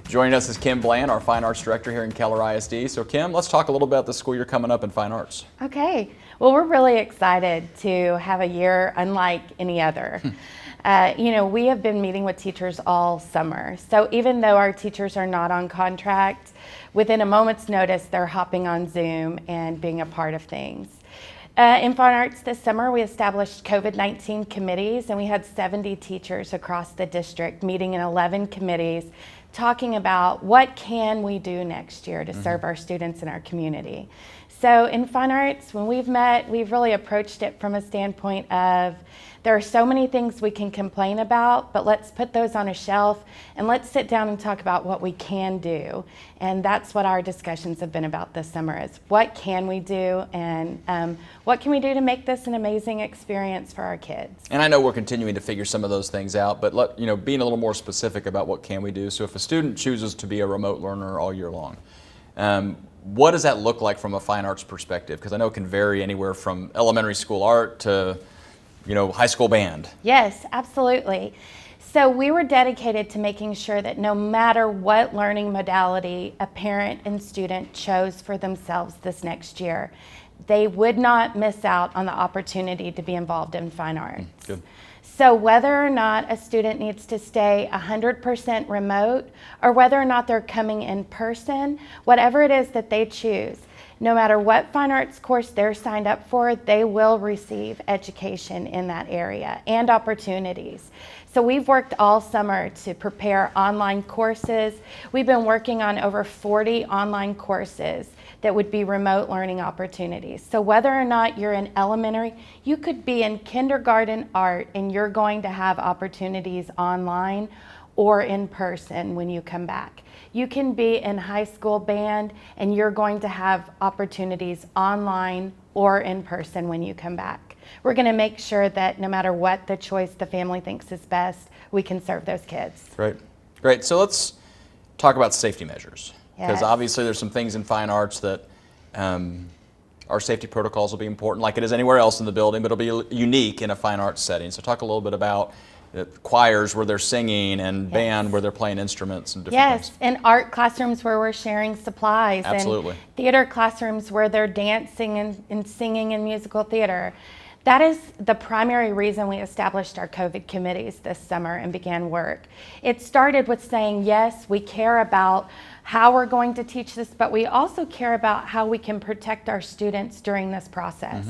Joining us is Kim Bland, our Fine Arts Director here in Keller ISD. So Kim, let's talk a little about the school year coming up in Fine Arts. Okay, well, we're really excited to have a year unlike any other. We have been meeting with teachers all summer. So even though our teachers are not on contract, within a moment's notice, they're hopping on Zoom and being a part of things. In Fine Arts this summer, we established COVID-19 committees, and we had 70 teachers across the district meeting in 11 committees, talking about what can we do next year to serve our students in our community. So in Fine Arts, when we've met, we've really approached it from a standpoint of there are so many things we can complain about, but let's put those on a shelf and let's sit down and talk about what we can do. And that's what our discussions have been about this summer is what can we do and what can we do to make this an amazing experience for our kids. And I know we're continuing to figure some of those things out, but being a little more specific about what can we do. So if a student chooses to be a remote learner all year long, what does that look like from a fine arts perspective? Because I know it can vary anywhere from elementary school art to high school band. Yes, absolutely. So we were dedicated to making sure that no matter what learning modality a parent and student chose for themselves this next year, they would not miss out on the opportunity to be involved in fine arts. Good. So whether or not a student needs to stay 100% remote or whether or not they're coming in person, whatever it is that they choose, no matter what fine arts course they're signed up for, they will receive education in that area and opportunities. So we've worked all summer to prepare online courses. We've been working on over 40 online courses that would be remote learning opportunities. So whether or not you're in elementary, you could be in kindergarten art and you're going to have opportunities online or in person when you come back. You can be in high school band and you're going to have opportunities online or in person when you come back. We're going to make sure that no matter what the choice the family thinks is best, we can serve those kids. Great. So let's talk about safety measures. Because Yes. obviously there's some things in fine arts that our safety protocols will be important, like it is anywhere else in the building, but it'll be unique in a fine arts setting. So talk a little bit about choirs where they're singing and band where they're playing instruments and different things. And art classrooms where we're sharing supplies. Absolutely. And theater classrooms where they're dancing and singing in musical theater. That is the primary reason we established our COVID committees this summer and began work. It started with saying, yes, we care about how we're going to teach this, but we also care about how we can protect our students during this process.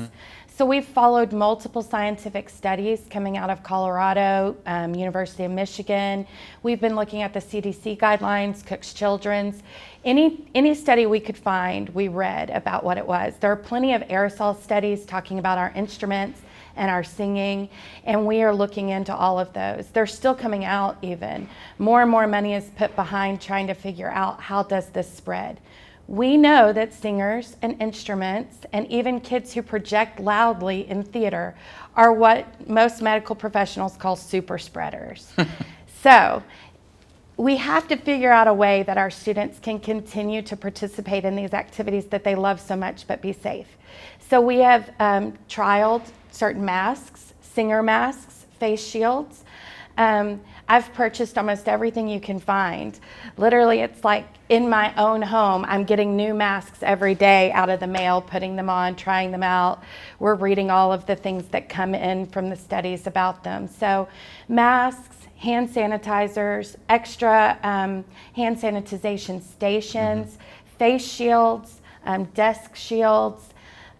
So we've followed multiple scientific studies coming out of Colorado, University of Michigan. We've been looking at the CDC guidelines, Cook's Children's. Any study we could find, we read about what it was. There are plenty of aerosol studies talking about our instruments and our singing, and we are looking into all of those. They're still coming out even. More and more money is put behind trying to figure out how does this spread. We know that singers and instruments and even kids who project loudly in theater are what most medical professionals call super spreaders. So we have to figure out a way that our students can continue to participate in these activities that they love so much but be safe. So we have trialed certain masks, singer masks, face shields. I've purchased almost everything you can find. Literally, it's like in my own home, I'm getting new masks every day out of the mail, putting them on, trying them out. We're reading all of the things that come in from the studies about them. So masks, hand sanitizers, extra hand sanitization stations, face shields, desk shields,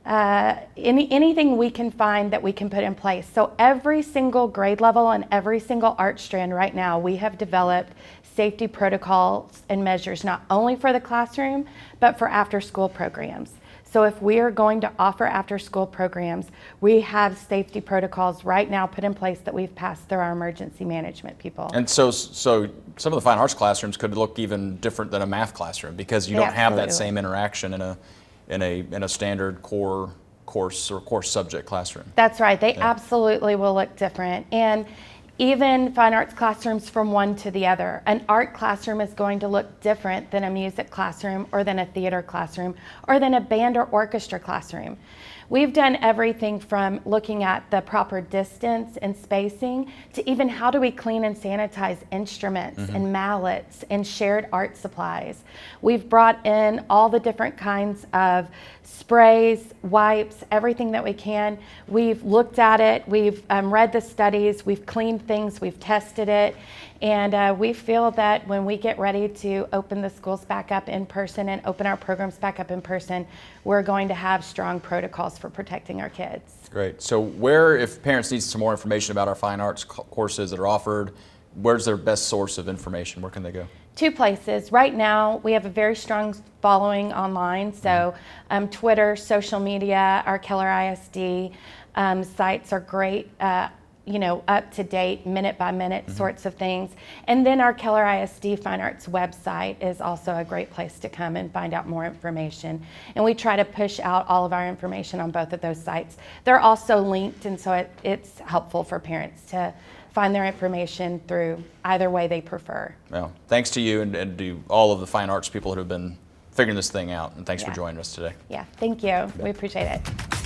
anything we can find that we can put in place. So every single grade level and every single art strand right now, we have developed safety protocols and measures, not only for the classroom, but for after-school programs. So if we are going to offer after-school programs, we have safety protocols right now put in place that we've passed through our emergency management people. And so some of the fine arts classrooms could look even different than a math classroom because you don't have that same interaction in a standard core course or course subject classroom. That's right. They absolutely will look different. And Even fine arts classrooms from one to the other. An art classroom is going to look different than a music classroom or than a theater classroom or than a band or orchestra classroom. We've done everything from looking at the proper distance and spacing to even how do we clean and sanitize instruments and mallets and shared art supplies. We've brought in all the different kinds of sprays, wipes, everything that we can. We've looked at it, we've read the studies, we've cleaned things, we've tested it, and we feel that when we get ready to open the schools back up in person and open our programs back up in person, we're going to have strong protocols for protecting our kids. Great. So where, if parents need some more information about our fine arts courses that are offered, where's their best source of information? Where can they go? 2 places. Right now, we have a very strong following online, so Twitter, social media, our Keller ISD sites are great, up to date, minute by minute sorts of things. And then our Keller ISD Fine Arts website is also a great place to come and find out more information. And we try to push out all of our information on both of those sites. They're also linked, and so it's helpful for parents to find their information through either way they prefer. Well, thanks to you and to all of the fine arts people who have been figuring this thing out, and thanks for joining us today. Yeah, thank you. We appreciate it.